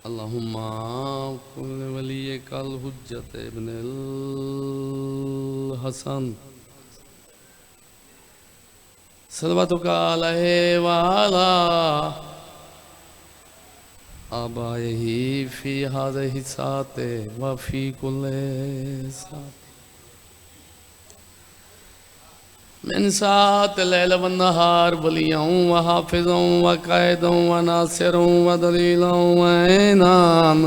अल्लाहुम्मा कुल वली कल हुज्जत इब्नुल हसन सल्वतुका अलैहि वाला आबाइही फी हाज़िही साते व फी कुल्ले सात मिन सात लैल व नहार वलियों व हाफिज़ों व कायदों व नासिरों व दलीलों व ऐनान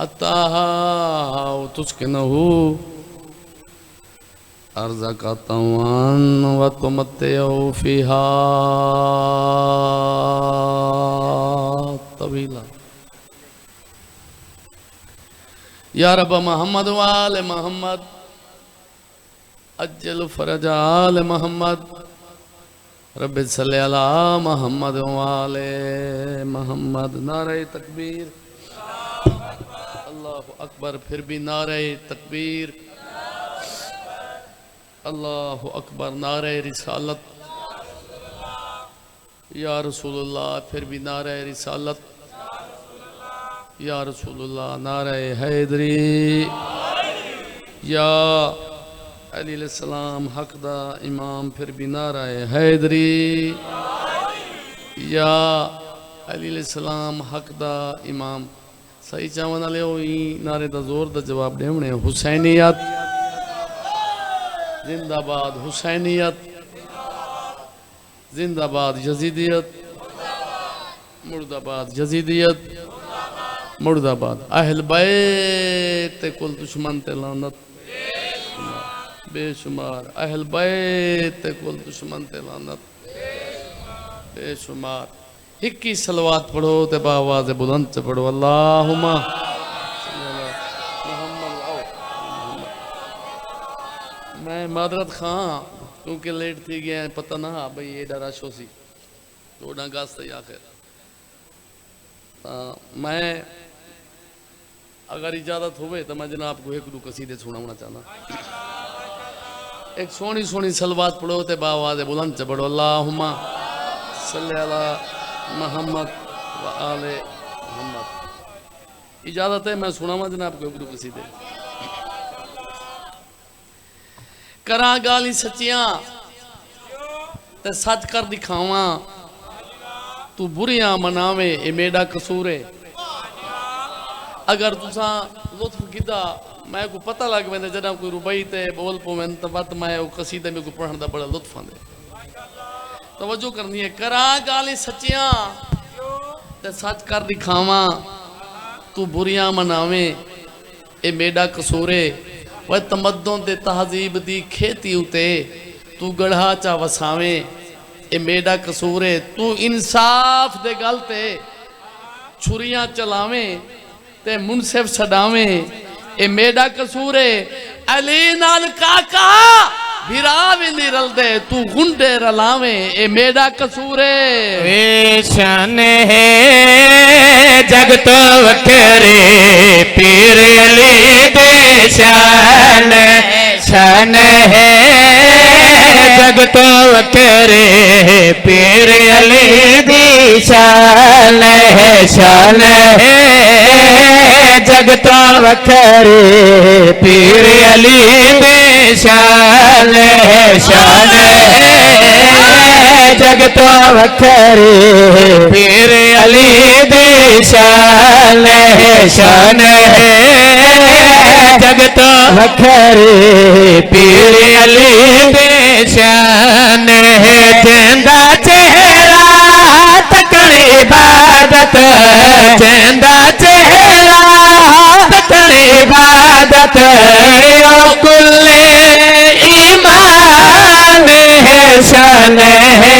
हत्ता तुस्किनहु अर्ज़क़तवन व तुमत्तिउ फ़ीहा तवीला या रब मोहम्मद व आल मोहम्मद अज्जल फरजाल मोहम्मद रब्बि सल्लि अला मोहम्मद व आले मोहम्मद। नारे तकबीर, अल्लाहु अकबर। फिर भी नारे तकबीर, अल्लाहु अकबर। नारे रिसालत या रसूलुल्लाह। फिर भी नारे रिसालत या रसूलुल्लाह। नारे हैदरी या अली अलैहिस्सलाम हकदा इमाम। फिर भी नारा हैदरी या अली अलैहिस्सलाम हकदा इमाम। सही चावन वाले नारे का जोर का जवाब देवने। हुसैनियत जिंदाबाद, हुसैनियत जिंदाबाद, यजीदियत मुर्दाबाद, यजीदियत मुर्दाबाद। अहल बैत कुल दुश्मन ते लानत बेशुमार। अहल बैत कुल दुश्मन ते लानत बेशुमार। इक्की सलवात पढ़ो ते बावाज़ बुलंद से पढ़ो। अल्लाहुम्मा मैं मादरत खां क्योंकि लेट थी गया पता ना भाई एडा रश हो सी थोड़ा गस्त आखिर। मैं अगर इजाजत होवे तो मैं जनाब को एक दो कसीदे सुनाना चाहना। एक सोनी सोनी सलवात पढ़ो ते बावाज़ बुलंद से पढ़ो। अल्लाहुम्मा सल्लि अला मोहम्मद व आले मोहम्मद। इजाजत है मैं सुनावा जनाब को एक दो कसीदे। करा गाली सच्चियां ते सच कर दिखावा। तू बुरियां मनावे ए मेरा कसूर है। अगर तुसा लुत्फ किदा मैं को पता लग वेंदे जदा कोई रुबई ते बोल पवें तो वत मैं वो कसीदे में को पढ़न दा बड़ा लुत्फ आंदे। तवज्जो करनी है। करा गाली सच्चियां ते सच कर दिखावा। तू बुरियां मनावे ए मेरा कसूर है। वह तमद्दों ते तहजीब दी खेती उते तू गढ़ा चा वसावे ए मेरा कसूर है। तू इंसाफ दे गल ते छुरियां चलावे ते मुनसिफ छडावे ए मेरा कसूर है। अली नाल काका भिरा भी नहीं रलदे तू गुंडे रलावे ए मेरा कसूर है। शान है जगत वखरे पीर अली दे शान। शान है जगत वखरे पीर अली दी शान है। शान है जगत वखरे पीर अली दे शान है। शान है जगत वखरे पीर अली दे शान है। शान है जगत वखरे पीर अली दे शान है। चेंदा चेहरा तकड़ इबादत। चेंदा चेहरा तकड़ इबादत। कुल्ले ईमान है। शान है।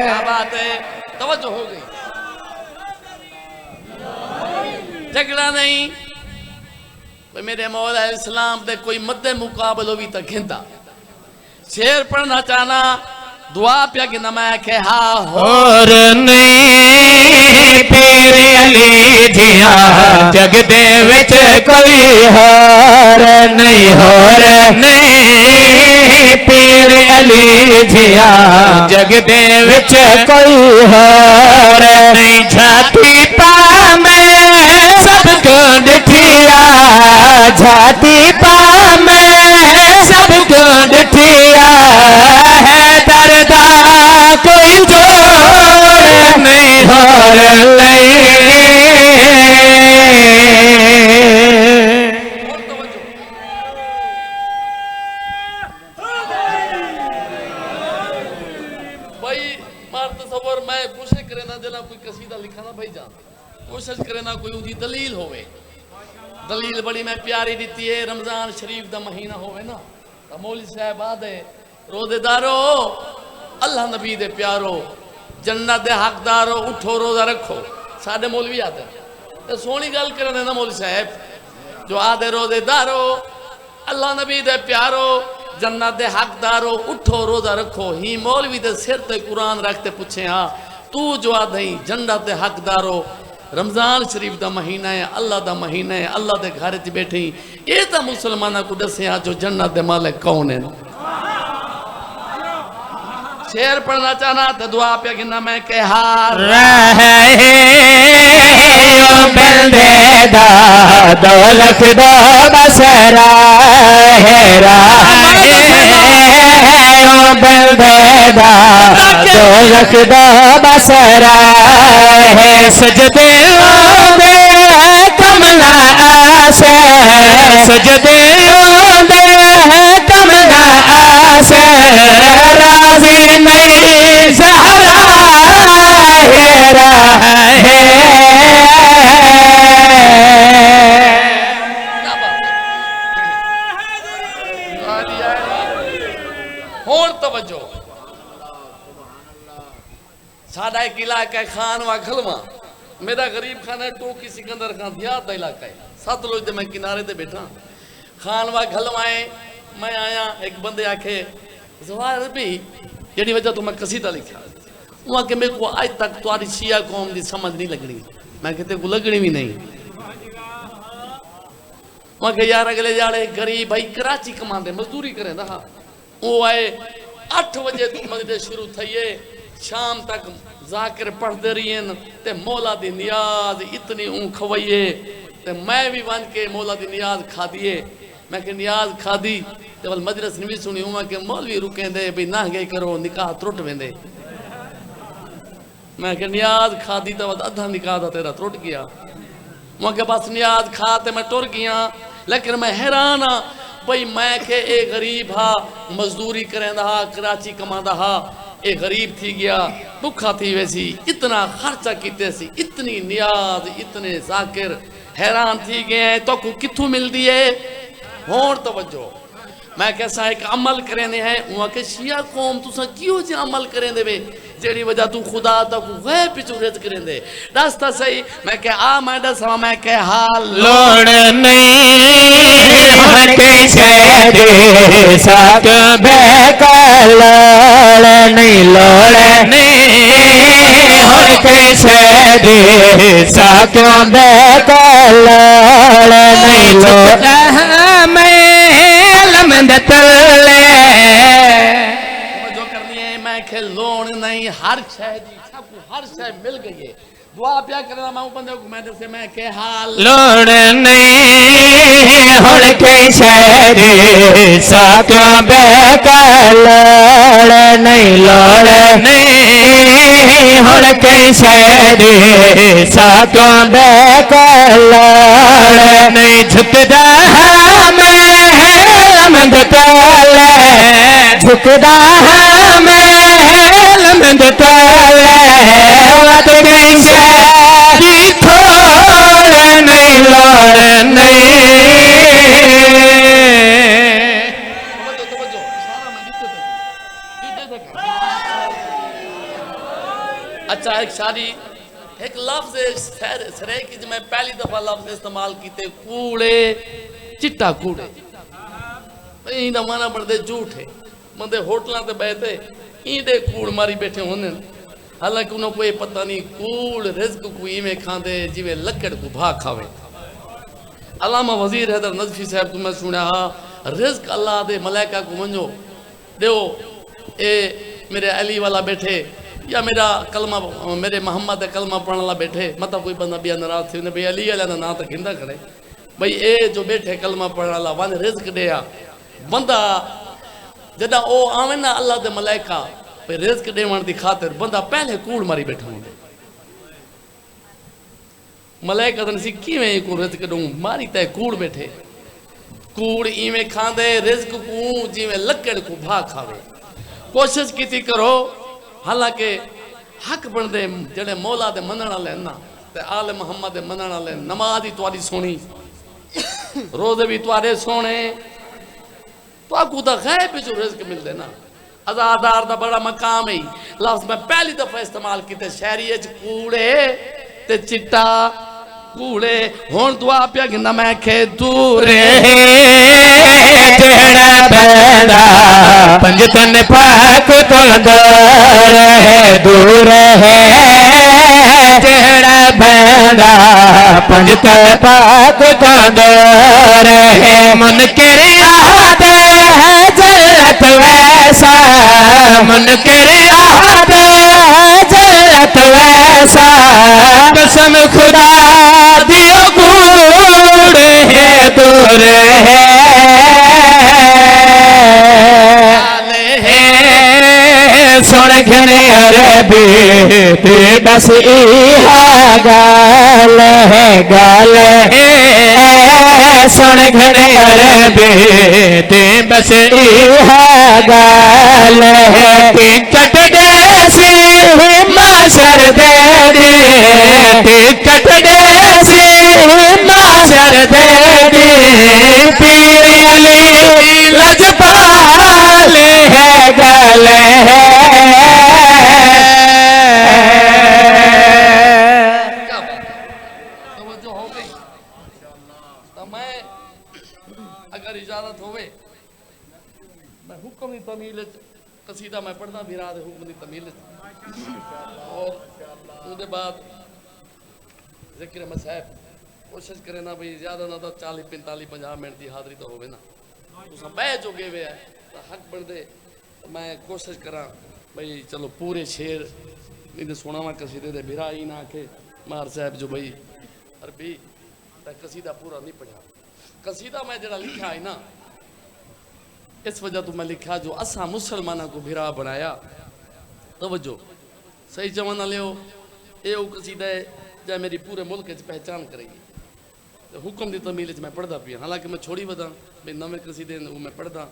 क्या बात है, तवज्जो हो गई। झगड़ा नहीं कोई मेरे मौला इस्लाम दे कोई मद्दे मुकाबलो भी तक घिंदा। शेर पढ़ना चाहना दुआ पिया कि मैं के हाँ और नहीं पीर अली जिया जग दे विच कोई होर नहीं। होर नहीं पीर अली जिया जग दे विच कोई होर नहीं झाती पा मैं सबको डिठिया झाती पा मैं सबको डिठिया है दरदा कोई जोड़ नहीं होर नहीं भाई मार तसव्वुर मैं कोशिश करे ना जना कोई कसीदा लिखा ना भाई जान कोशिश करे ना कोई उदी दलील होवे दलील बड़ी मैं प्यारी दी है रमजान शरीफ दा महीना होवे ना तो मौलवी साहब आदे रोजेदारो अल्लाह नबी दे प्यारो जन्नत दे हकदारो उठो रोजा रखो साडे मौलवी आदे ते सोहनी गल करने ना मौलवी साहब जो आदे रोजेदारो अल्लाह नबी दे प्यारो जन्नत दे हकदारो उठो रोजा रखो ही मौलवी दे सिर ते कुरान रखते पूछे हाँ तू जो आदई जन्नत दे हकदारो रमजान शरीफ दा महीना है अल्लाह दा महीना है अल्लाह दे घर च बैठी ये तो मुसलमाना को दसिया जो जन्नत दे मालिक कौन है शेर पढ़ना चाहना तो दुआ पे गिना मैं कहा रहे बंदे दा दौलत दो बसरा है रहे बंदे दा दौलत दो बसरा है सजदे दे कमला आसे सजदे दे कमला आसे राजी नहीं ज़हरा हेरा है होर तवज्जो साडा एक इलाका है खानवा खलवा मेरा गरीब खाना टोकी सिकंदर खान दियाद दा इलाका है सतलुज दे मैं किनारे ते बैठा खानवा खलवा है मैं आया एक बंदे आखे जवार भी जेडी वजह तो मैं कसीदा लिखा वहां के मेरे को आज तक तुम्हारी शिया कौम की समझ नहीं लगनी मैं कहते को लगनी भी नहीं वहां के यार अगले जाड़े गरीब भाई कराची कमाते मजदूरी करें हाँ वो आए 8 बजे मजलिस शुरू थी शाम तक जाकिर पढ़ते रहिए ते मौला दी नियाज इतनी ऊँ खवाइए ते मैं भी वन के मौला दी नियाज खा दिए मैं के नियाज खादी ते वल मजलिस नहीं सुनी हुआ के मौलवी रुकेंदे भाई ना गए करो निकाह त्रुट वेंदे मैं के नियाज खादी तो अद्धा निकाह दा तेरा त्रुट गया वहां के बस नियाज खा ते मैं टुर गया लेकिन मैं हैरान हाँ भाई मैं के ए गरीब हा मजदूरी करेंदा हा कराची कमांदा हा ए गरीब थी गया भुखा थी वैसी इतना खर्चा कीते सी इतनी नियाज इतने जाकिर हैरान थी गए तो को किथों मिलदी है होर तवज्जो मैं कैसा एक अमल करेंदे हैं वहां के शिया कौम तुसा कियो जे अमल करेंदे वे जेड़ी वजह तू खुदा तक गैब पिछू रज करेंदे रास्ता सही मैं के आ मैं दसा मैं के हाल लोड़ नहीं हर कैसे दे साक बेकल नहीं लोड़ नहीं हर कैसे दे साक बेकल नहीं लोड़ मैं लमंद तले जो करनी है मैं के लोड़ नहीं हर शय दी सब हर शय मिल गई है दुआ प्या करना मैं बंदे को मैं दसे मैं के हाल लोड़ नहीं हुण कैसे रे साक्यों बेकल नहीं लोड़ नहीं हुण कैसे रे साक्यों बेकल नहीं झुकदा मैं लमंद तले झुकदा मैं लमंद तले वत कैसे दी थोड़ नहीं लोड़ नहीं अच्छा एक शादी एक लफ्ज सरे की मैं पहली दफा लफ्ज इस्तेमाल किते कूड़े चिट्टा कूड़े इंदा माना बढ़ते झूठ है बंदे होटलों से बैठे इंदे कूड़ मारी बैठे होने हालांकि उन्हें कोई पता नहीं कूड़ रिज्क को इवें खाते जिवें लकड़ को भा खावे अलामा वजीर हैदर नजफी साहब को मैं सुना रिज्क अल्लाह दे मलाइका को वञो ॾियो ए मेरे अली वाला बैठे या मेरा कलमा मेरे मोहम्मद कलमा पढ़ने वाला बैठे मतलब कोई बंदा बिया नाराज थी भाई अली वाला ना तो खिंदा खड़े भाई ए जो बैठे कलमा पढ़ने वाला वन रिज़्क दिया बंदा जदा ओ आवे ना अल्लाह दे मलाइका भाई रिज़्क देवण दी खातिर बंदा पहले कूड़ मारी बैठा होंदे मलाइका तन सी किवें को रिज़्क दूं मारी ते कूड़ बैठे कूड़ इवें खांदे रिज़्क को जिवें लकड़ को भा खावे कोशिश की करो हालांकि हक बनते जड़े मौला दे मनण वाले ना ते आले मोहम्मद दे मनण वाले नमाज ही तुहाडी सोनी रोजे भी तुहाडे सोने तो गैब जो रिज़्क मिलते ना अज़ादार दा बड़ा मकाम है लफ्ज़ मैं पहली दफा इस्तेमाल किते शहरी कूड़े ते चिट्टा कूड़े हुण दुआ पिया गिना मैं खे दूर जेड़ा बैदा पंजतन पाक तो दूर है जेड़ा बैदा पंजतन पाक तो दूर है मन करे आदे जलत वैसा मन करे आदे जलत वैसा कसम खुदा दियो कूड़ है दूर है सुन घने अरबी ते बस इहा गाल है सुन घने अरबी ते बस इहा गाल है टिकट दे सी माशर दे टिकट दे सी माशर दे पीर अली लजपाल है गल है तवज्जो हो गई तो मैं अगर इजाजत होवे मैं हुक्म दी तमील कसीदा मैं पढ़ना भी रहा हुक्म दी तमील और उसके बाद जिक्र मसाहब कोशिश करें ना भाई ज्यादा ना तो 40-45-50 मिनट की हाजरी तो होवे ना तुसा बह चुके हुए है तो हक बनते तो मैं कोशिश करा भाई चलो पूरे शेर नहीं सुना वा कसीदे दे बिरा ही ना आखे मार साहब जो भाई अरबी कसीदा पूरा नहीं पढ़ा कसीदा मैं जरा लिखा है ना इस वजह तो मैं लिखा जो असा मुसलमाना को भिरा बनाया तवज्जो सही जमाना लियो ये कसीदा है जै मेरी पूरे मुल्क पहचान करेगी तो हुक्म की तमील मैं पढ़ता पिया हालांकि मैं छोड़ी बदा भाई नवे कसीदे वो मैं पढ़दा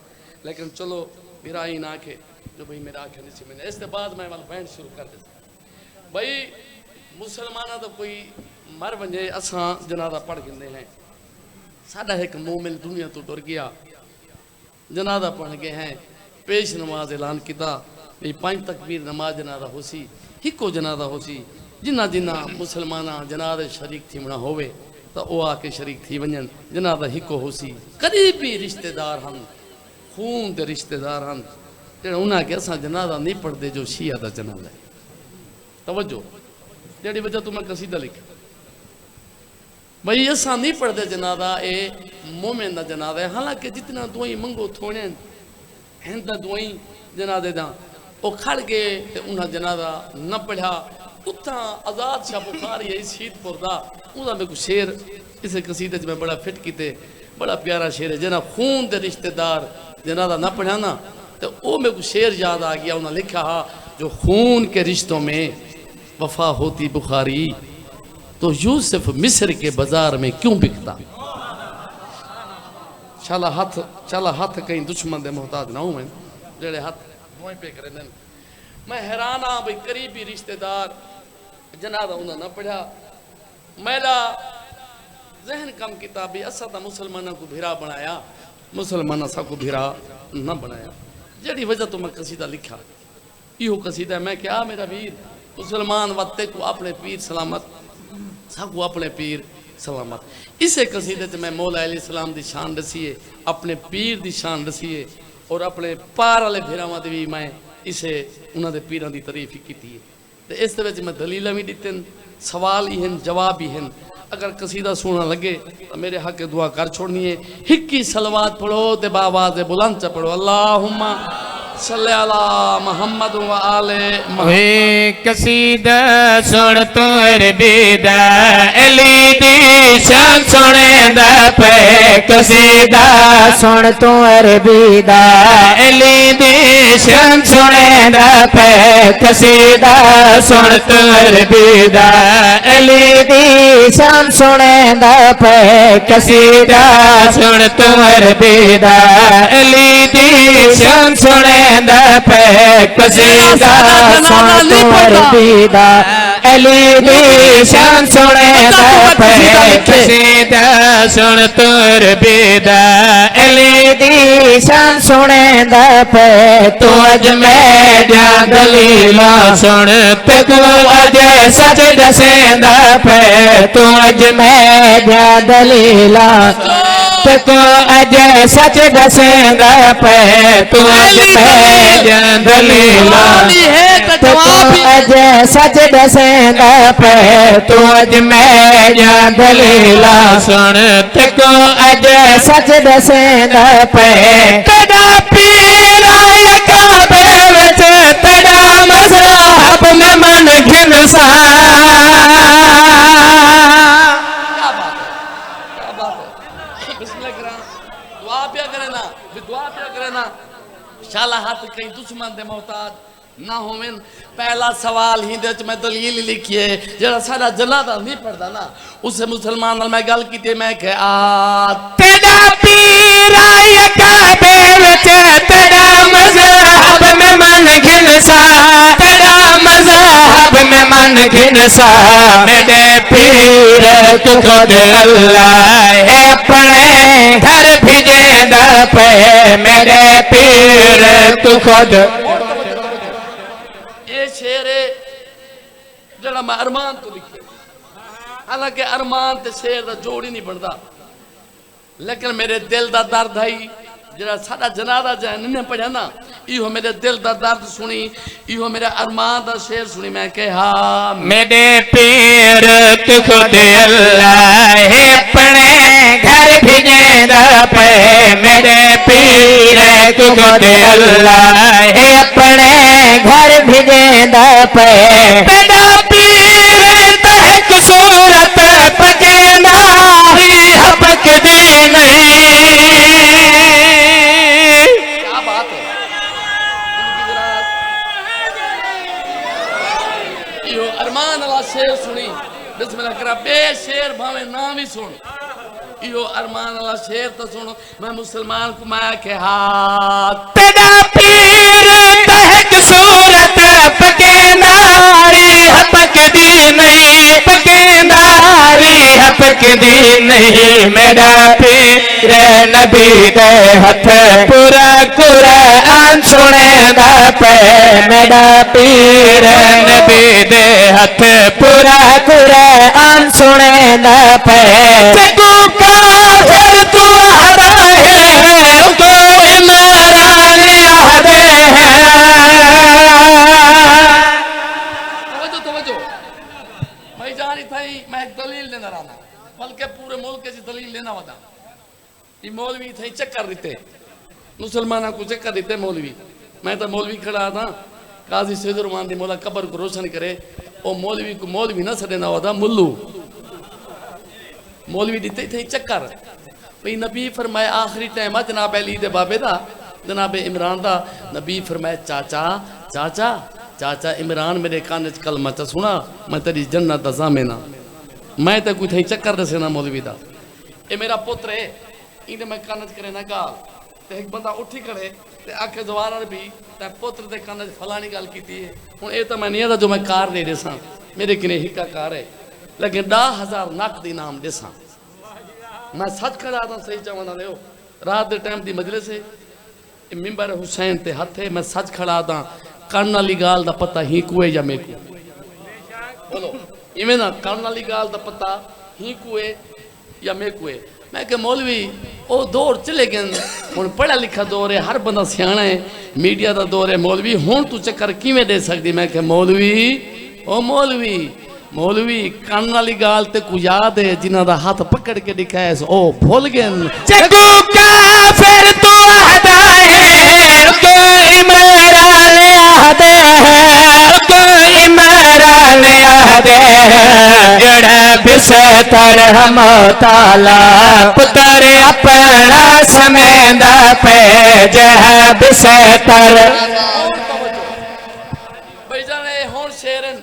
लेकिन चलो मेरा ही ना आखे जो भाई मेरा आखे नहीं सी मैंने इसके बाद मैं वाल बैंड शुरू कर दे भाई मुसलमाना तो कोई मर वजे असा जनाजा पढ़ गिंदे हैं साडा एक मोमिन दुनिया तो डर गया जनाजा पढ़ गए हैं पेश नमाज ऐलान किया भाई 5 तकबीर नमाज जनाजा होसी हिको जनाजा होसी जिन्ना जिन्ना मुसलमाना जनाजे शरीक थी मना होवे तो वो आके शरीक थी वजन जनाजा हिको होसी करीबी रिश्तेदार हम खून के रिश्तेदार हम जेड़ा उन्हें के असा जनाजा नहीं पढ़ते जो शिया का जनाजा है तवज्जो जेड़ी वजह तो मैं कसीदा लिखा भाई असा नहीं पढ़ते जनाजा ए मोमिन का जनाजा है हालांकि जितना दुआई मंगो थोड़े हैं तो दुआई जनाजे दा वो खड़ गए तो उन्हें जनाजा न पढ़ा उतना आजाद शाह बुखारी है शीतपुर का उन्हें मेरे को शेर इस कसीदे में बड़ा फिट किते बड़ा प्यारा शेर है जना खून के रिश्तेदार जनाजा न पढ़ा ना तो वो मेरे को शेर याद आ गया उन्हें लिखा हा जो खून के रिश्तों में वफा होती बुखारी तो यूसुफ मिस्र के बाजार में क्यों बिकता चला हाथ कहीं दुश्मन दे मोहताज ना हूं जेड़े हाथ दुआएं पे करे मैं हैरान हाँ भाई करीबी रिश्तेदार जनाजा उन्हें ना पढ़ा मेरा जहन कम किया भी असा तो मुसलमानों को भिरा बनाया मुसलमान असा को भिरा न बनाया जड़ी वजह तो मैं कसीदा लिखा यो कसीदा मैं क्या मेरा वीर मुसलमान वत्ते को अपने पीर सलामत सबको अपने पीर सलामत इसे कसीदे मैं मौला अलैहिस्सलाम दी शान दसीए अपने पीर दी शान दसीए और अपने पार वाले भिरावां दी भी मैं इसे उन्होंने पीर की तारीफ ही की तो इस मैं दलील भी दिते सवाल ही हैं जवाब ही हैं अगर कसीदा सुनना लगे तो मेरे हक दुआ कर छोड़नी है हिक्की सलवात पढ़ो ते बावाज़ बुलंद च पढ़ो अल्लाहुम्मा सल्ले अला मोहम्मद व आले वे कसीदा सुन तुर बेदा अली दी शान सुने दा पे कसीदा सुन तुर बेदा अली दी शान सुने दा पे कसीदा सुन तुर बेदा अली दी शान सुने दा पे कसीदा सुन तुर बेदा अली दी शान सुने दा पे कसीदा सुन तुर बेदा अली दी शान सुने दा पे कसीदा सुन तुर बेदा अली दी शान सुने दा पे तू अज मैं जा दलीला सुन ते तू अज सच दसेंदा पे तू अज मैं जा दलीला ते तू अज सच दसेंदा पे तू अज मैं जा दलीला ते तू अज सच दसेंदा पे तू अज मैं जा दलीला सुन ते तू अज सच दसेंदा पे तेरा पीरा काबे विच तेरा मज़हब में मन घिनसा शाला हाथ कई दुश्मन दे मोहताज ना होवेन पहला सवाल ही दे मैं दलील लिखी है जरा सारा जनादा नहीं पढ़दा ना उससे मुसलमान नाल मैं गल कीती मैं कह आ तेरा पीरा काबे विच तेरा मज़हब में मन घिनसा तेरा मज़हब में मन घिनसा मेरे पीर तू खुद अल्लाह है अपने घर भेजेंदा पे मेरे पीर तू खुद ये शेर है जरा मैं अरमान तो लिखे हालांकि अरमान ते शेर दा जोड़ ही नहीं बनता लेकिन मेरे दिल दा दर्द है जरा साडा जनादा जैन ने पढ़ा ना इहो मेरे दिल दा दर्द सुनी इहो मेरे अरमान दा शेर सुनी मैं कहा मेरे पीर तू खुद अल्लाह है अपने घर भेजेंदा पे मेरे पीर तू खुद अल्लाह है अपने घर भेजेंदा पे तेरा पीर तहक सूरत पकेंदा ही हपक दी नहीं क्या बात है उनकी जरा इहो अरमान वाला शेर सुनी बिस्मिल्लाह करा बे शेर भावे ना भी सुन इहो अरमान वाला शेर तो सुनो मैं मुसलमान को मैं कहा तेरा पीर तहक सूरत पकेंदारी हपकदी नहीं पकेंदारी हपकदी नहीं मेरा पीर नबी दे हथ पूरा कुरान सुनेंदा पे मेरा पीर नबी दे हथ पूरा कुरान सुनेंदा पे तू काफिर तू आदा है तू इमरान आदे है तवज्जो भाई जानी थई मैं एक दलील लेना रहा बल्कि पूरे मुल्क की दलील लेना वदा ये मौलवी थई चक्कर देते मुसलमाना को चक्कर देते मौलवी मैं तो मौलवी खड़ा था काजी सैदुरमान दी मौला कब्र को रोशन करे ओ मौलवी को मौलवी ना सदेना वदा मुल्लू मौलवी दिते थे चक्कर भाई नबी फरमाया आखिरी टाइम जनाब अली दे बाबे दा जनाब इमरान दा नबी फरमाया चाचा चाचा चाचा इमरान मेरे कान च कलमा च सुना मैं तेरी जन्नत दा ज़ामिना मैं तो कोई थई चक्कर दसे ना मौलवी दा ये मेरा पुत्र है इने मैं कान च करे ना गाल ते एक बंदा उठी खड़े ते आखे जवान भी ते पुत्र दे कान च फलानी गल कीती है हुन ए तो मैं नहीं आता जो मैं कार दे देसा मेरे किने हिक्का कार है लेकिन 10,000 नक दी नाम देसा मैं सच करा था सही चवंदा लियो रात दे टाइम दी मजलिस है मिंबर हुसैन ते हथ है मैं सच खड़ा था कण वाली गाल दा पता ही कुए या मेकू बोलो इवें ना कण वाली गाल दा पता ही कुए या मेकू है मैं के मौलवी ओ दौर चले गए हुन पढ़ा लिखा दौर है हर बंदा सियाणा है मीडिया दा दौर है मौलवी हुन तू चक्कर किवें दे सकदी मैं के मौलवी ओ मौलवी मौलवी कान वाली गाल ते को याद है जिन्हां दा हाथ पकड़ के दिखाए ओ भूल गए जगू काफिर तू आदा है तू इमरान दे जड़ा बिस्तर हम ताला पुत्र अपना समेंदा पे जह बिस्तर भाई जाने होन शेरन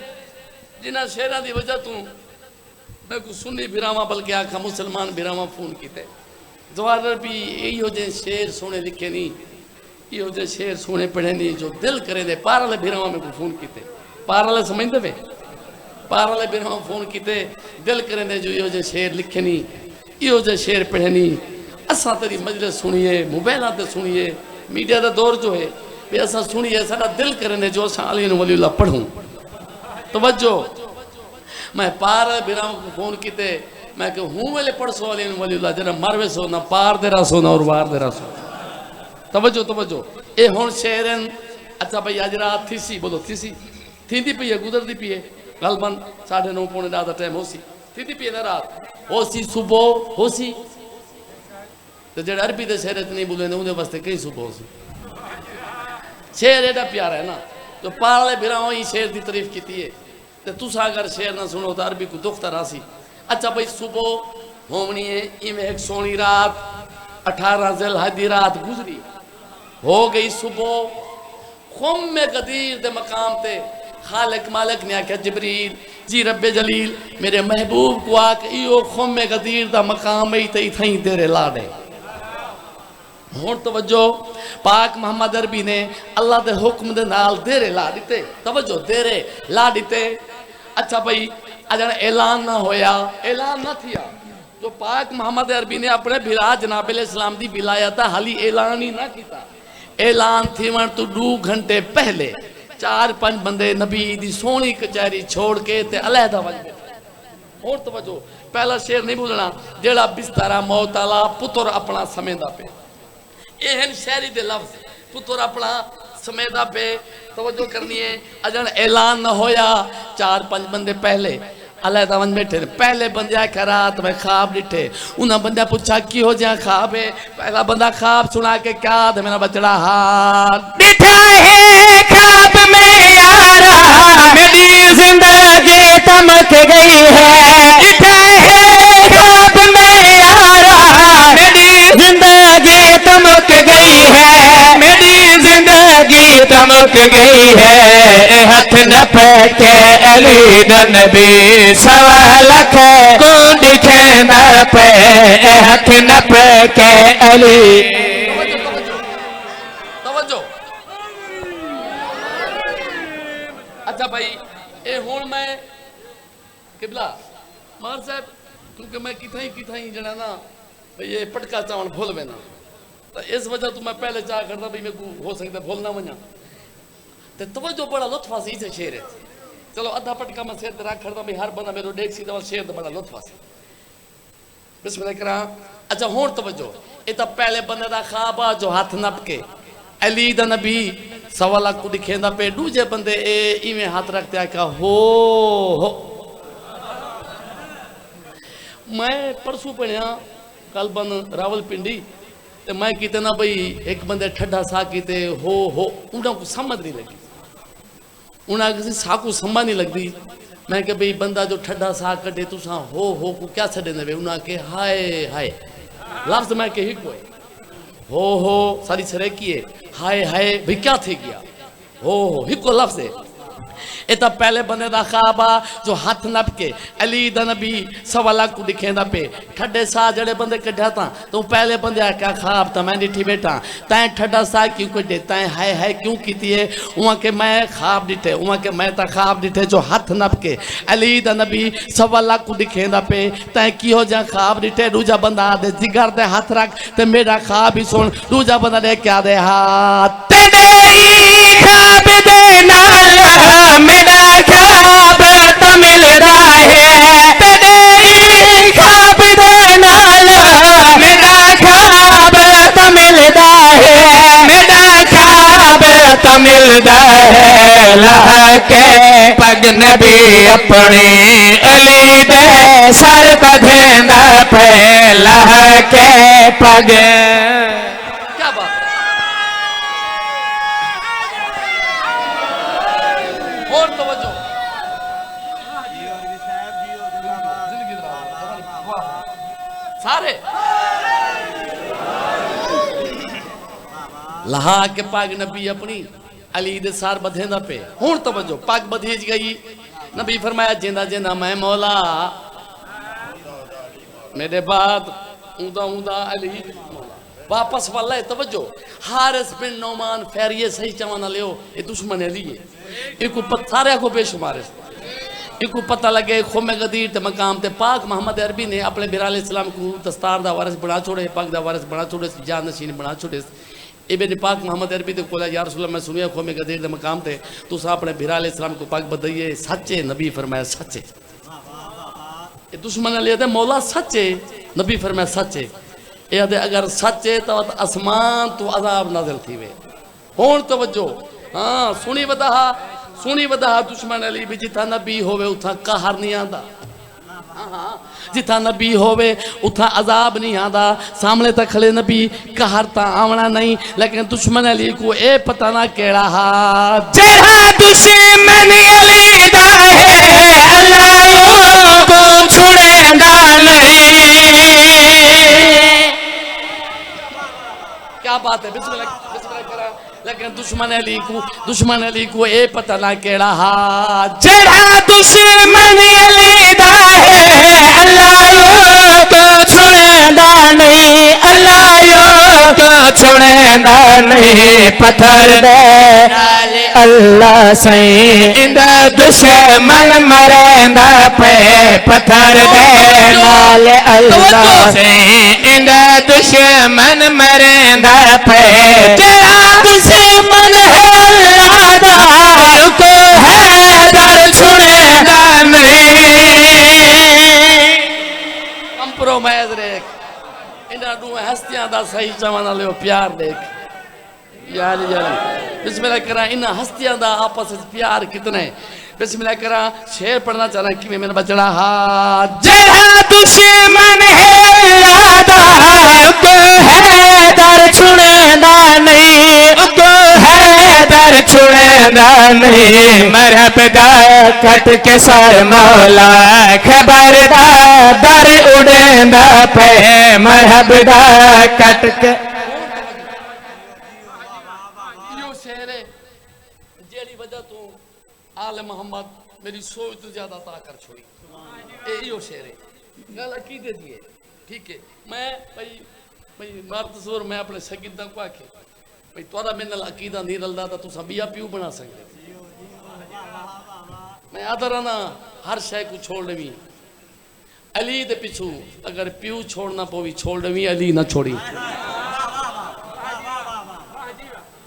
जिन्हां शेरां दी वजह तू मैं को सुन्नी बिरावा बल्कि आखा मुसलमान बिरावा फोन कीते जवाहर भी इहो जे शेर सोने लिखे नहीं इहो जे शेर सोने पढ़े नहीं जो दिल करे दे पार वाले बिरावा में को फोन कीते पार वाले समझते वे पार वाले बिरावा फोन कीते दिल करे दे जो इहो जे शेर लिखे नहीं इहो जे शेर पढ़े नहीं असा तेरी मजलिस सुनिए मोबाइल ते सुनिए मीडिया का दौर जो है भी असा सुनिए साडा दिल करे दे जो असा अली वलीउल्लाह पढ़ूं तवज्जो मैं पार बिराम को फोन किते मैं कि हूँ वेले पढ़सो अली वलीउल्लाह जरा मरवे सो ना पार दे रसो ना और वार दे रसो तवज्जो तवज्जो ए हुन शेरन अच्छा भाई आज रात थी सी बोलो थी सी थींदी पई है गुजरदी पई है गलबन 9:30 पौने 10 का टाइम होसी थींदी पई है ना रात होसी सुबह होसी तो जेड़ा अरबी दे शेर नहीं बोले ने उनके वास्ते कई सुबह होसी शेर एडा प्यारा है ना जो पार वाले बिराओं ही शेर की तारीफ की है तो तुसा अगर शेर ना सुनो तो अरबी को दुख रासी अच्छा भाई सुबह होनी है इमें एक सोनी रात 18 ज़िलहज रात गुजरी हो गई सुबह खुम में गदीर दे मकाम ते खालिक मालिक ने आख्या जिब्रील जी रब्बे जलील मेरे महबूब को आख इो खुम में गदीर दा मकाम ही ते इथई तेरे लाडे हुण तवज्जो पाक मोहम्मद अरबी ने अल्लाह दे हुक्म दे नाल देरे ला दिते तवज्जो देरे ला दिते अच्छा भाई अजन ऐलान ना होया ऐलान ना थिया जो पाक मोहम्मद अरबी ने अपने बिरा जनाब इस्लाम दी विलायत हाली ऐलान ही ना किया ऐलान थी वन तो 2 घंटे पहले 4-5 बंदे नबी दी सोनी कचहरी छोड़ के ते अलहदा वज और तवज्जो पहला शेर नहीं बोलना जेड़ा बिस्तरा मौत आला पुत्र अपना समेंदा पे एहन शहरी दे लफ्ज पुत्र अपना समेदा पे तवज्जो करनी है अजन ऐलान न होया 4-5 बंदे पहले अलहदा वन बैठे पहले बंदे आख्या रात में ख्वाब डिठे उन्हें बंदा पूछा की हो जा ख्वाब है पहला बंदा ख्वाब सुना के क्या था मेरा बचड़ा हाथ डिठा है ख्वाब में यारा मेरी जिंदगी तमक गई है डिठा है ख्वाब में यारा मेरी जिंदगी तमक गई है मेरी जिंदगी तमक गई है हथ न फेंके अली नबी सवा लख को दिखे न पे हथ न फेंके अली तवज्जो अच्छा भाई ए हुन मैं किबला मार साहब क्योंकि मैं किथा ही जड़ा ना भाई ये पटका चावल भूल में ना तो इस वजह तो मैं पहले चाह करता भाई मेरे को हो सकता भूल ना वना तो तवज्जो बड़ा लुत्फ आसी से शेर है चलो अद्धा पटका मैं शेर रख करता भाई हर बंदा मेरो देख सीधा शेर तो बड़ा लुत्फ आसी बिस्मिल्लाह करा अच्छा हुन तवज्जो ये तो पहले बंदे दा ख्वाब आ जो हाथ नप के अली दा नबी सवा लाख को दिखेंदा पे दूजे बंदे ए इवें हाथ रखते आका हो मैं परसों पढ़िया कल बन रावलपिंडी तो मैं किते ना भाई एक बंदे ठड्डा सा किते हो उन्हें को समझ नहीं लगी उन्हें किसी सा को समझ नहीं लगती मैं कि भाई बंदा जो ठड्डा सा कटे तुसा हो को क्या छड़े ने उन्हें के हाय हाय लफ्ज मैं के हिक हो सारी सरेकी है हाय हाय भाई क्या थे गया हो हिको लफ्ज है ये तो पहले बंदे दा ख्वाब आ जो हाथ नप के अली दा नबी सवा लाख को दिखेंदा पे ठड्डे सा जड़े बंदे कढ़ा था तो पहले बंदे आख्या ख्वाब तो मैं डिठी बैठा तैं ठड्डा सा क्यों कढ़े तैं हाय क्यों कीती है उहाँ के मैं ख्वाब डिठे उहाँ के मैं तो ख्वाब डिठे जो हाथ नप के अली दा नबी सवा लाख को दिखेंदा पे तैं की हो जा ख्वाब डिठे दूजा बंदा दे जिगर दे हाथ रख ते मेरा ख्वाब ही सुन दूजा बंदा दे क्या दे हाथ तेरी ख्वाब दे नाल मेरा ख्वाब तो मिलदा है तेरी ख्वाब दे नाल मेरा ख्वाब तो मिलदा है मेरा ख्वाब तो मिलदा है ला के पग नबी अपने अली दे सर बधेंदा पे ला के पग क्या बात है और तवज्जो नारे लहा के पाग नबी अपनी अली दे सार बधेंदा पे हुन तवज्जो पाग बधीज गई नबी फरमाया जिंदा जिंदा मैं मौला मेरे बाद ऊदा ऊदा अली वापस वाला है तवज्जो हारिस बिन नौमान फैरिये सही चवाना लियो ये दुश्मन अली है इको सारे को बेशुमार है इको पता लगे खुमे गदीर ते मकाम ते पाक मोहम्मद अरबी ने अपने बिराल इस्लाम को दस्तार दा वारिस बना छोड़े पाक दा वारिस बना छोड़े जान नशीन बना छोड़े इबन पाक मोहम्मद अरबी ते कोला या रसूल मैं सुनिया खुमे गदीर दे मकाम ते तुसा अपने बिराल इस्लाम को पाक बदइए सच्चे नबी फरमाया सच्चे ये दुश्मन अली दे मौला सच्चे नबी फरमाया सच्चे ये अगर सच्चे तो आसमान तो अजाब नाज़िल थी वे हुन तवज्जो हाँ सुनी वधा दुश्मन अली भी जिथा नबी होवे उथा कहर नहीं आंदा हाँ जिथा नबी होवे उथा अजाब नहीं आंदा सामने तक खड़े नबी कहर ता आवना नहीं लेकिन दुश्मन अली को ए पता ना केड़ा हा जेड़ा दुश्मन अली दा है अल्लाह को छुड़ेंदा नहीं क्या बात है बिस्मिल्लाह करा लेकिन दुश्मन अली को ए पता ना केड़ा हा जेड़ा दुश्मन अली दा है अल्लाह को छुड़ेंदा नहीं अल्लाह को छुड़ेंदा नहीं पत्थर दे अल्लाह सही इंदा दुश्मन मरेंदा पे पत्थर दे नाल अल्लाह सही इंदा दुश्मन मरेंदा पे जेड़ा दुश्मन है अल्लाह दा को है दर छुड़ेंदा नहीं कंप्रोमाइज देख इन्हां दो हस्तियां दा सही चवण लियो प्यार देख यार बिस्मिल्लाह करा इन्हां हस्तियां दा आपस में प्यार कितने बिस्मिल्लाह करा शेर पढ़ना चाहना कि मेरा बचड़ा हाथ जेड़ा दुश्मन है अल्लाह दा को है दर छुड़ेंदा नहीं को है दर छुड़ेंदा नहीं मरहब दा कट के सर मौला खबरदार दर उड़ेंदा पे मरहब दा कट के जेड़ी वजह तू आले मोहम्मद मेरी सोच तो ज्यादा ताकर छोड़ी यो शेर है गल अकीदे दी है ठीक है मैं भाई मर्द जोर मैं अपने सगिदा को आखे भाई तोरा मेरे नाल अकीदा नहीं रलदा तो तुसा बिया प्यू बना सकते मैं आदर ना हर शय को छोड़ देवी अली दे पिछू अगर प्यू छोड़ना पवी छोड़ देवी अली ना छोड़ी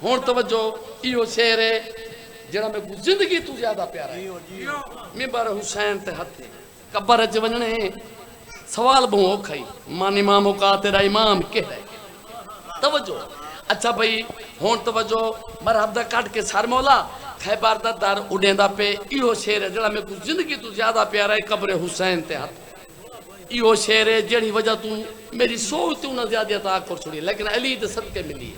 हुन तवज्जो इहो शेर है जरा मैं को जिंदगी तू ज्यादा प्यारा है मिंबर हुसैन ते हथे कब्र च वजने सवाल बहु औखाई मान इमाम का तेरा इमाम केड़ा है तवज्जो अच्छा भाई हुन तवज्जो मरहब दा काट के सर मौला खैबर दा दर उडेंदा पे इहो शेर है जरा मैं को जिंदगी तू ज्यादा प्यारा है कब्र हुसैन ते हथ इहो शेर है जेड़ी वजह तू मेरी सोच तू ना ज्यादा ताकर छोड़ी लेकिन अली दे सदके मिली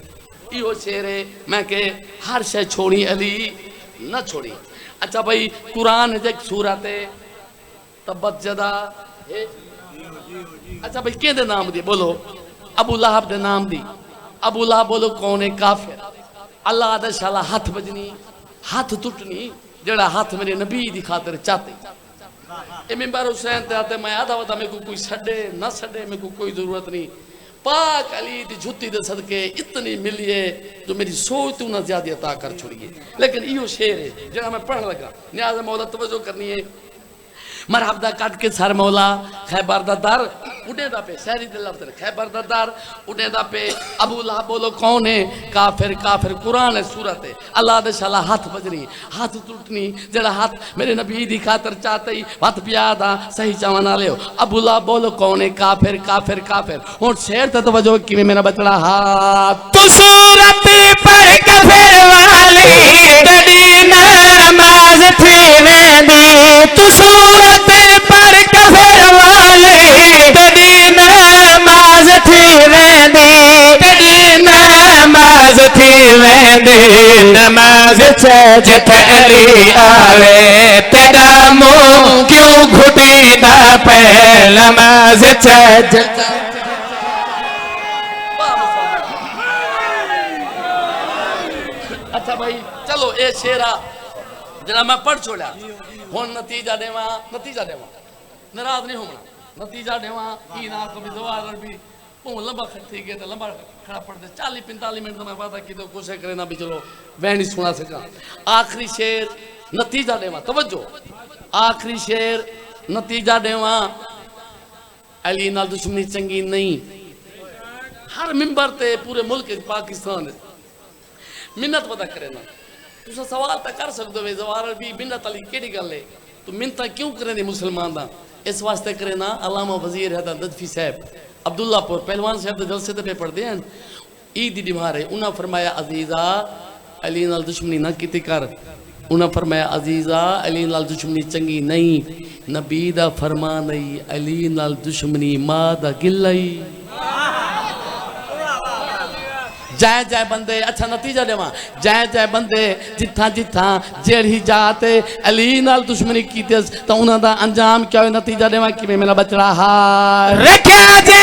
इहो शेर है मैं के हर शय छोड़ी अली न छोड़ी अच्छा भाई कुरान जे सूरत है तब्बत जदा अच्छा भाई के दे नाम दी बोलो अबू लहब दे नाम दी अबू लहब बोलो कौन है काफिर अल्लाह दे शाला हाथ बजनी हाथ टूटनी जेड़ा हाथ मेरे नबी दी खातिर चाहते ए मिंबर हुसैन ते आते मैं आधा वदा में को कोई छड़े ना छड़े में को कोई जरूरत नहीं पाक अली दी जुत्ती दे सदके इतनी मिली है जो मेरी सोच तू ना ज्यादा अता कर छोड़िए लेकिन इहो शेर है जरा मैं पढ़ लगा न्याज मौला तवज्जो करनी है मरहब दा काट के सर मौला खैबर दा दर उडेंदा पे शहरी दे लफ्ज खैबर दा दर उडेंदा पे अबू लहब बोलो कौन है काफिर काफिर कुरान है सूरत है अल्लाह दे शाला हाथ बजनी हाथ टूटनी जेड़ा हाथ मेरे नबी दी खातिर चाहते ही हाथ पियादा सही चावना ले अबू लहब बोलो कौन है काफिर काफिर काफिर हुन शेर ते तवज्जो कि मेरा बचड़ा हाथ तू सूरत पर कफिर वाली डडी नमाज थी वेंदी तू सूरत पर कफिर वाली डडी नमाज थी वेंदी डडी नमाज थी वेंदी नमाज जित अली आवे तेरा मुंह क्यों घुटीदा पे नमाज ये शेरा जरा मैं पढ़ छोड़ा हुन नतीजा देवा नाराज नहीं होना नतीजा देवा ई ना कभी जवाब भी लंबा थी गया तो लंबा खड़ा पड़ते 40-45 मिनट तो मैं पता कि तो कोशिश करे ना भी चलो वह नहीं सुना सका आखिरी शेर नतीजा देवा तवज्जो आखिरी शेर नतीजा देवा अली नाल दुश्मनी चंगी नहीं हर मिंबर ते पूरे मुल्क पाकिस्तान मिन्नत पता करे ना तुसा सवाल तो कर सकते हो जवार भी मिन्नत अली केड़ी गल है तो मिन्नत क्यों करें मुसलमान दा इस वास्ते करे ना अल्लामा वजीर हैदर नदफी साहब अब्दुल्लापुर पहलवान साहब के जलसे पे पढ़ते हैं ईद बीमार है उन्हें फरमाया अजीजा अली नाल दुश्मनी ना किती कर उन्हें फरमाया अजीजा अली नाल दुश्मनी चंगी नहीं नबी दा फरमान नहीं अली नाल दुश्मनी मां दा गिल्लाई जय जय बंदे अच्छा नतीजा देवा जय जय बंदे जिथा जिथा जेड़ी जात अली नाल दुश्मनी की तो उन्हां दा अंजाम क्या हो नतीजा देवा कि मेरा बचड़ा हार रखा जे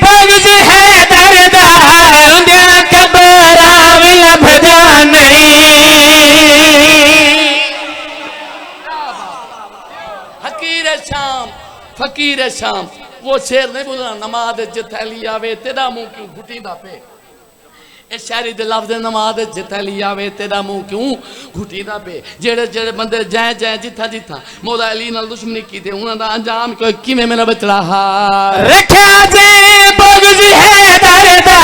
बगज है दरदा उंदिया कबरा विल भजा नहीं फकीर शाम वो शेर नहीं बोलना नमाज जिथैली आवे तेरा मुंह क्यों घुटींदा पे शायरी दे लफ्ज़ नमाज जिथैली आवे तेरा मुंह क्यों घुटींदा पे जेड़े जेड़े बंदे जय जय जिथा जिथा मौला अली नाल दुश्मनी की थे उन्हां दा अंजाम कोई किवें मेरा बचड़ा हार रखा जे बगज है दरदा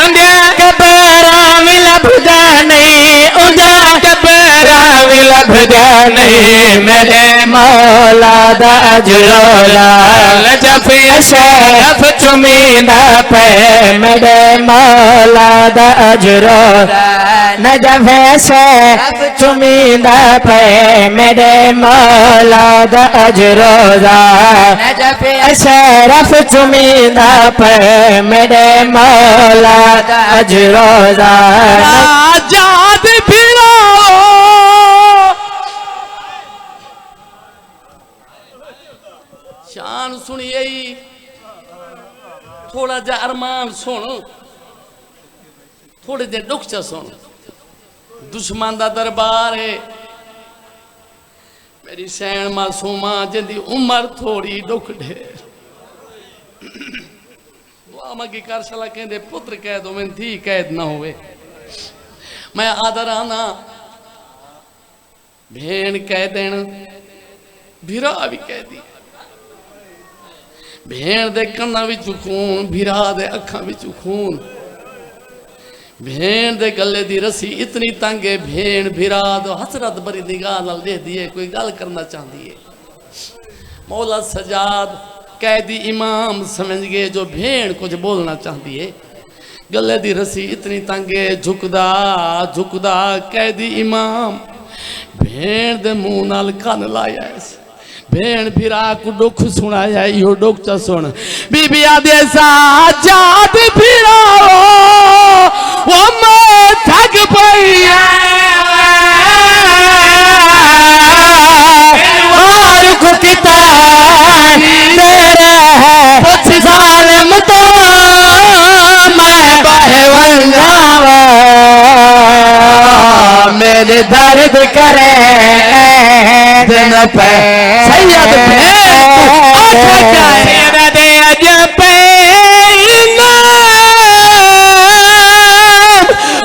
उंदिया कबरा विल भजा नहीं उंदा कबरा विल भजा नहीं मेरे मौला दा अजरोला जफे शरफ चुमींदा पे मेरे मौला दा अजरोला नजफे शरफ चुमींदा पे मेरे मौला दा अजरोला नजफे शरफ चुमींदा पे मेरे मौला दा अजरोला आजाद फिरो शान सुनिए थोड़ा जा अरमान सुन थोड़े जे दुख च सुन दुश्मन का दरबार है मेरी सैन मासूमा जिंदी उम्र थोड़ी दुख ढेर मगी कर सला कहते पुत्र कैद हो मैंने धी कैद ना होवे मैं आदर आना भेण कह देन भिरा भी कह दी भेण दे कन्ना विचों खून भिरा दे अखां विचों खून भेण दे गले दी रस्सी इतनी तंग है भेण भिरा दो हसरत भरी निगाह नाल देखदी है कोई गल करना चाहती है मौला सजाद कैदी इमाम समझ गए जो भेण कुछ बोलना चाहती है गले दी रस्सी इतनी तंग है झुकदा झुकदा कैदी इमाम भेण दे मुंह नाल कन लाया भेण भिरा को दुख सुनाया यो दुख च सुन बीबी आदे साजाद भिरा वो मैं थक पई और कुत्ता मेरा है जालिम तो मैं बहवंगावा मेरे दर्द करे दिन पे सैयद दे अजब पे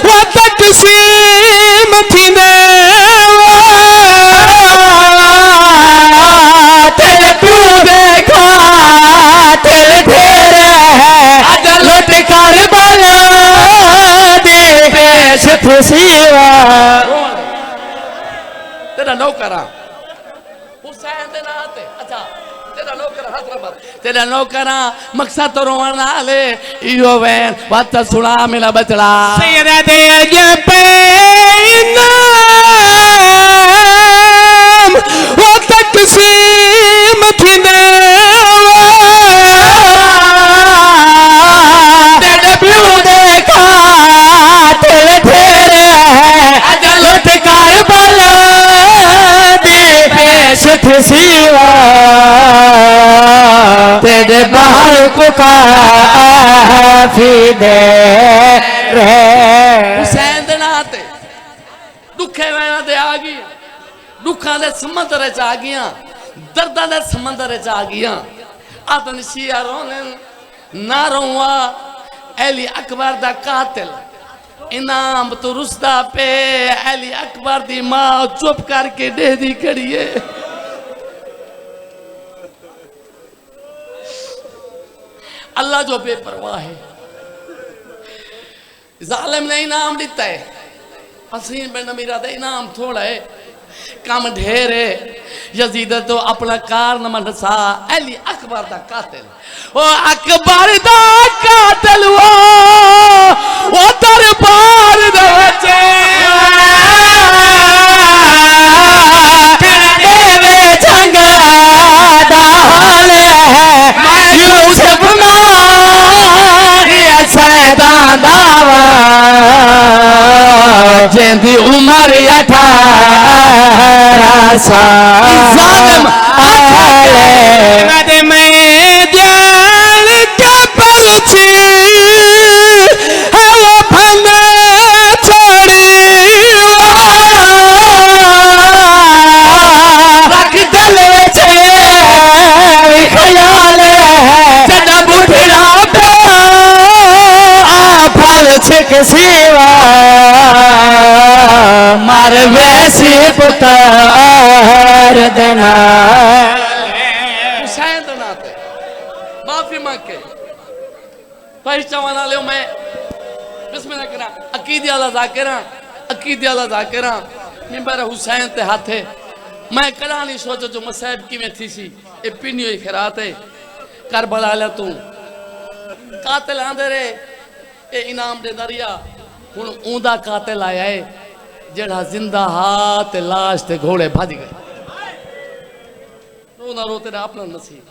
वो तकसीम थी ने तेरे तू देखा तेरे ढेर है लुट कर बला दे पेश खुशिया तेरा नौकरा हुसैन दे नाते अच्छा तेरा नौकरा हैदराबाद तेरा नौकरा मकसद तो रोवन वाले इयो वैन बात सुना मेरा बचड़ा सैयद दे अजब वो तकसीम थी ने तेरे व्यू देखा तेरे ढेर है लुट कर बला सिवा तेरे बाहर को काफी दे रे हुसैन दे नाते दुखे मैं दुखा दे समंदर च आ गया दर्दा दे समंदर च आ गया आतन शिया रोने ना रोवा अली अकबर दा कातिल इनाम तो रुसदा पे अली अकबर दी मां चुप करके डेदी खड़िए अल्लाह जो बेपरवाह है जालिम ने इनाम दिता है हसीन बिन अमीरा दा इनाम थोड़ा है कम ढेर है यजीद तो अपना कारनामा दसा अली अकबर दा कातिल ओ अकबर दा कातिल वो दरबार दे बच्चे देवे जंगा दाले यूसुफ मारिया सैदान दावा जेंदी उमर 18 साल जालिम आले मदे में जान के परछी हवा फंदे छोड़ी रख दिल विच ख्याल जदा बुढ़ड़ा पे फल छिक सीवा मार वैसी पुकार देना हुसैन तो नाते माफी मांग के पहचान ले मैं बिस्मिल्लाह करा अकीदे वाला जाकिरा मिंबर हुसैन ते हाथे मैं कदा नहीं सोचो जो मसैब किवें थी सी ए पिनी हुई खैरात है करबला ले तू कातिल आंदे रे ए इनाम दे दरिया हुन ऊंदा कातिल आया है जेड़ा जिंदा हाथ लाश ते घोड़े भज गए रो ना रो तेरा अपना नसीब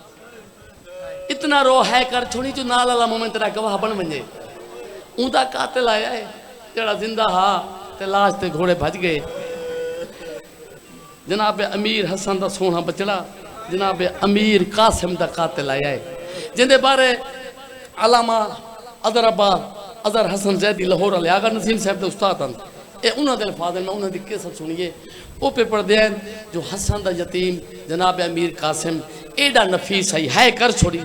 इतना रो है कर छोड़ी जो नाल वाला मोमेंट तेरा गवाह बन वने ऊंदा कातिल आया है जेड़ा जिंदा हा ते लाश ते घोड़े भज गए जनाब अमीर हसन दा सोना बचड़ा जनाब अमीर कासिम दा कातिल आया है जिंदे बारे अलामा अजहर हसन जैदी लाहौर वाले आगा नसीम साहब दे उस्ताद हैं ए उन्होंने दे अल्फाज में उन्होंने किस्सा सुनिए वो पेपर दे जो हसन दा यतीम जनाब अमीर कासिम एडा नफीस है कर छोड़ी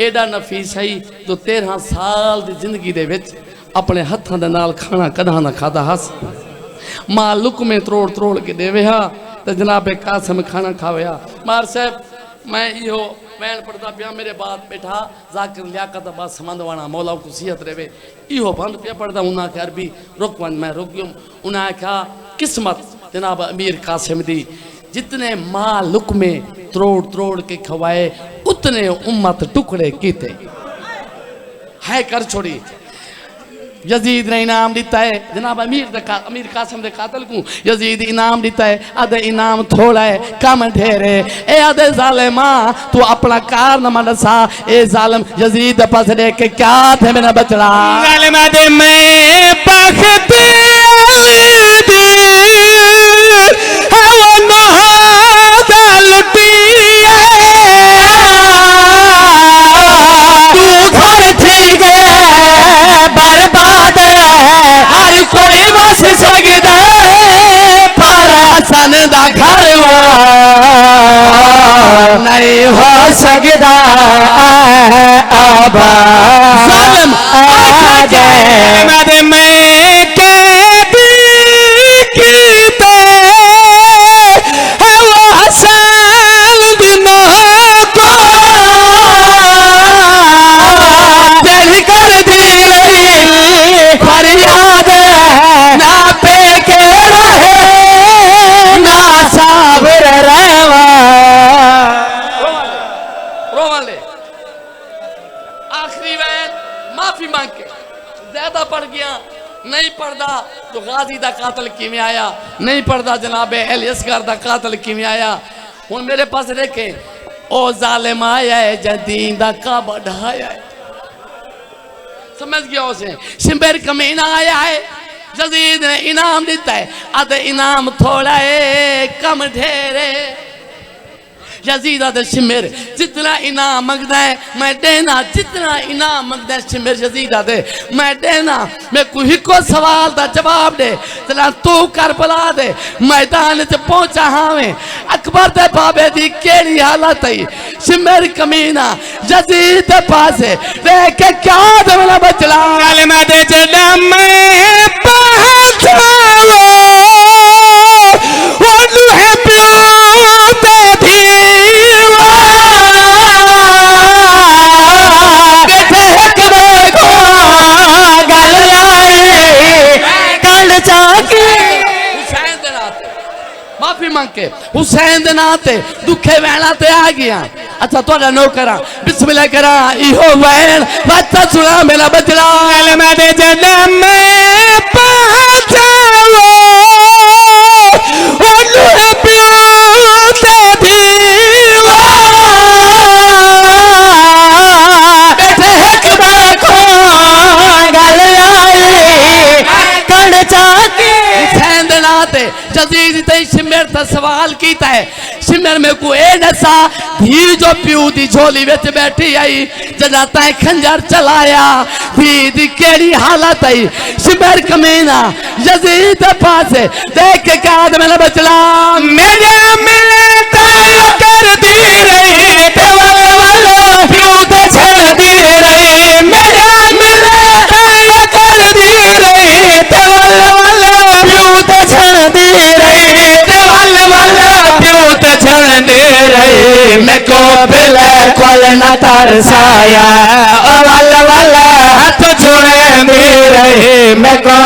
एडा नफीस है जो 13 साल की जिंदगी दे विच अपने हथां दे नाल खाना कदा ना खाता हस मां लुक में त्रोड़ के देवे हा तो जनाब कासिम खाना खावे मार साहब मैं इहो वैन पढ़ता पिया मेरे बाद बैठा जाकिर लियाकत अब्बास समंदवाना मौला को सिहत रहे इहो बंद पिया पढ़ता उन्हें आख्या अरबी रुक वन मैं रुक गयुम उन्हें आख्या किस्मत जनाब अमीर कासिम दी जितने माँ लुक में त्रोड़ के खवाए उतने उम्मत टुकड़े कीते है कर छोड़ी यजीद ने इनाम दिता है जनाब अमीर कासिम दे कातिल को यजीद इनाम दिता है आधे इनाम थोड़ा है कम ढेरे ए आधे जालिमा तू अपना कारनामा दसा ए जालिम यजीद पास देख के क्या थे मेरा बचड़ा जालिमा दे मैं बख्त दी हवा नहादा लुटी तू घर थी गए बर्बाद हर कोई बस सकदा पर सन दा घर नहीं हो सकदा आबाद जालिम आ जाए मद में कैदी कीते है वो हसन दिनों को दिल कर दी फरियाद ना पे के रहे ना साबर रहवा रोवाले आखिरी वैन माफी मांग के ज्यादा पढ़ गया नहीं पढ़दा तो गाजी दा कातिल किवें आया नहीं पढ़दा जनाब अली असगर दा कातिल किवें आया हुन मेरे पास देखे ओ जालिम आया है जदीन दा काबा ढाया है समझ गया उसे सिंबर कमीना आया है जदीद ने इनाम दिता है आधे इनाम थोड़ा है कम ढेरे यजीद आदे शिमेर जितना इनाम मंगदा है मैं देना, जितना इनाम मंगदा है शिमेर यजीद आदे मैं देना। मैं कोई को सवाल दा जवाब दे चला तू करबला दे मैदान च पहुंचा हावें अकबर दे बाबे दी केड़ी हालत है। शिमेर कमीना यजीद दे पासे देख के क्या दवला बचला कलमा दे जड़ा मैं पहचाओ ओनू है प्यो ते दीवा बैठे करे को गल लाई कल जाके हुसैन दे नाते माफी मांग के हुसैन दे नाते दुखे वैणा ते आ गया। अच्छा थोड़ा नो करा बिस्मिल्लाह करा इहो वैन बच्चा सुना मेरा बचड़ा कलमा दे जड़ा मैं पहचाओ ओनू है प्यो ते दीवा बैठे करे को गल लाई कल जाके हुसैन दे नाते यजीद ते शिमेर ता सवाल कीता है। शिमेर में को ए दसा धी जो प्यू दी झोली विच बैठी आई जदा तै खंजर चलाया धी दी केड़ी हालत आई। शिमेर कमीना यजीद दे पासे देख के काद में बचला मेरे मिलता करती रही ते वल प्यू ते छड़ती रही मेरे मिलता करती रही ते वल प्यू ते छड़ती रही ते वल प्यू ते छड़ती रही मैं को बिल्कुल न तरसाया ओ वल हाथ जोड़े रही मैं को।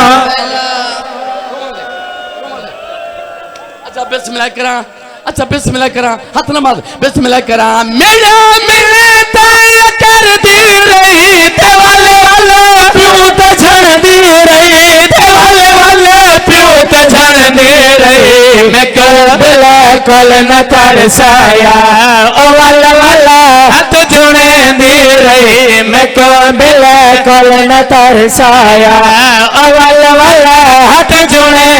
अच्छा बिस्मिल्लाह करा, अच्छा बिस्मिल्लाह करा हाथ नमाज बिस्मिल्लाह करा मेरा मिलता करती रही ते वल प्यू ते छड़ती रही ते वल प्यू ते छड़ती रही मैं को बिल्कुल न तरसाया ओ वल हाथ जोड़े रही मैं को बिल्कुल न तरसाया ओ वल हाथ जोड़े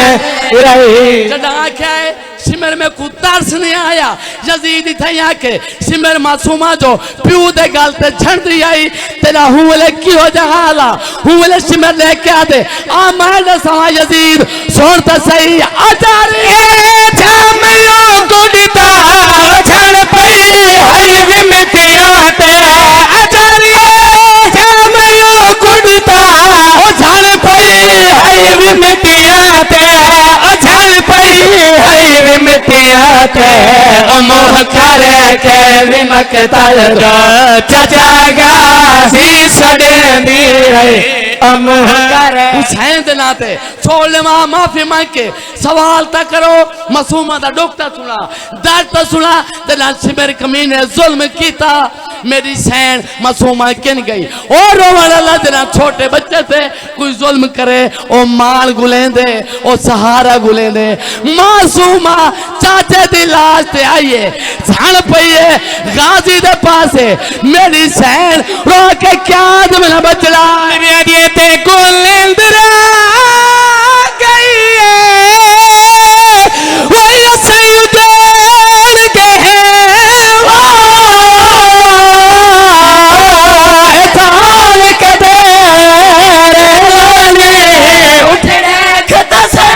रही। जदा आख्या है सिमर में को तरस नहीं आया यजीद इथे आके सिमर मासूमा जो प्यू दे गल ते झंडी आई तेरा हुले की हो जहाला हुले सिमर लेके आ दे आ मैं दसा यजीद सुन तो सही आचारी छामयो गुड़ता छड़ पई हई विमतिया ते आचार्य छामयो गुड़ता छड़ पई हई विमतिया ते छड़ पई हई विमतिया ते मोह करे के विमक तल जो चाचा गा सी सडेंदी रही मोह करे हुसैन दे नाते छोड़ ले माफी मांग के सवाल ता करो मासूमा दा डॉक्टर सुना दर्द ता सुना ते ना सिमर कमीने जुल्म कीता मेरी सैन मासूमा किन गई और वाला जना छोटे बच्चे थे कोई जुल्म करे ओ माल गुलेंदे ओ सहारा गुलेंदे मासूमा चाचे दी लाश ते आइए झण पईए गाजी दे पासे मेरी सैन रो के क्या दमला बचला दिए ते गुलेंदरा गई वो सयुदान के थाल के तेरे उठने खता से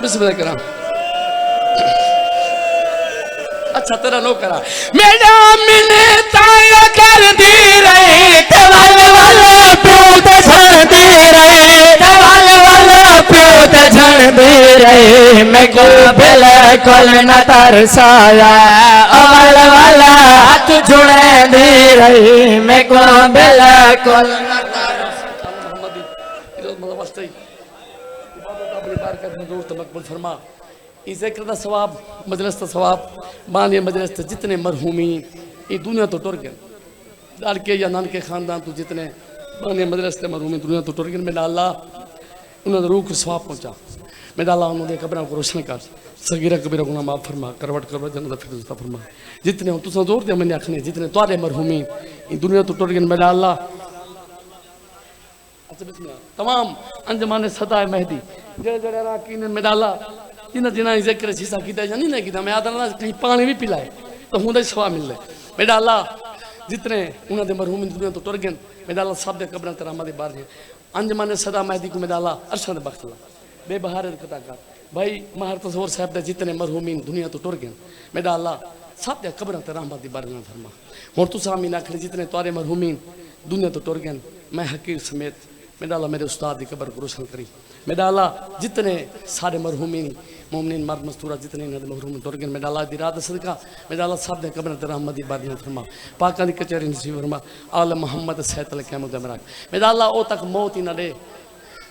बिस्मिल्लाह करा। अच्छा तेरा नो करा मेरा मिले ताया कर दी रही ते वल प्यूत झड़ती रही ते वल प्यूत झड़ती रही मैं को बिल्कुल न तरसाया वल हाथ जुड़े दी रही मैं को बिल्कुल न मकबूल फरमा जिक्र दा सवाब मजलिस दा सवाब बानी मजलिस ते जितने मरहूमी ये दुनिया तो टुर गए लाड़के या नानके खानदान तो जितने बानी मजलिस ते मरहूमी दुनिया तो टुर गए मेरा अल्लाह उन्होंने रूह को सवाब पहुँचा मेरा अल्लाह उन्होंने कब्रों को रोशन कर सगीरा कबीरा गुनाह माफ फरमा करवट करवट जन्नत फिरदौस अता फरमा जितने तुसा जोर दिया मैंने आखने जितने तुहाडे मरहूमी ये दुनिया तो टुर गए मेरा अल्लाह अच्छा बिस्मिल्लाह तमाम अंजमाने सदा मेहदी जेड़े जेड़े राकीन मेडाला जिन्हें जिन्हें जिक्र सीसा किया जानी नहीं किया मैं आदर ना कहीं पानी भी पिलाए तो हुंदा ही सवा मिल मेडाला जितने उन्होंने मरहूम दुनिया तो टुर गए मेडाला सब दे कब्रां ते रहमत दे बार ने अंजमाने सदा मेहदी को मेडाला अरशा दे बख्शला बेबहार कथाकार भाई महर तसोर साहब दे जितने मरहूमीन दुनिया तो टुर गए मेडाला सब दे कब्रां ते रहमत दी बार फरमा हुण तुसां आमीन आखिर जितने तोरे मरहूमीन दुनिया तो टुर गए मैं हकीर समेत मेडाला मेरे उस्ताद की कब्र को रोशन करी मेडाला जितने सारे मरहूमीन मोमिन मर्द मस्तूरा जितने इन्होंने मरहूम टुर गए मेडाला दी रात सदका मेडाला सब दे कब्र ते रहमत दी बारियां फरमा पाकां दी कचहरी नसीब फरमा आल मोहम्मद सैतल क़यामत दे मराक मेडाला ओ तक मौत ही ना दे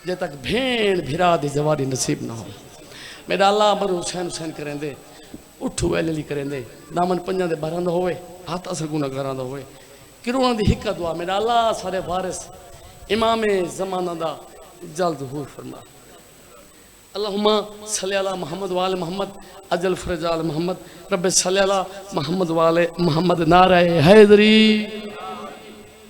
जे तक भेण भिरा दी जवारी नसीब ना हो मेडाला अमर हुसैन हुसैन करेंदे उठू वेली करेंदे दामन पंजां दे भरंदा होवे हाथ असगुना करांदा होवे किरों दी हिक दुआ मेडाला सारे वारिस इमाम ज़माना दा जल्द हुर फरमा अल्लाहुम्मा सल्ली अला मोहम्मद वाले मोहम्मद अजल फरजाल मोहम्मद रब्बे सल्ली अला मोहम्मद वाले मोहम्मद नारे हैदरी।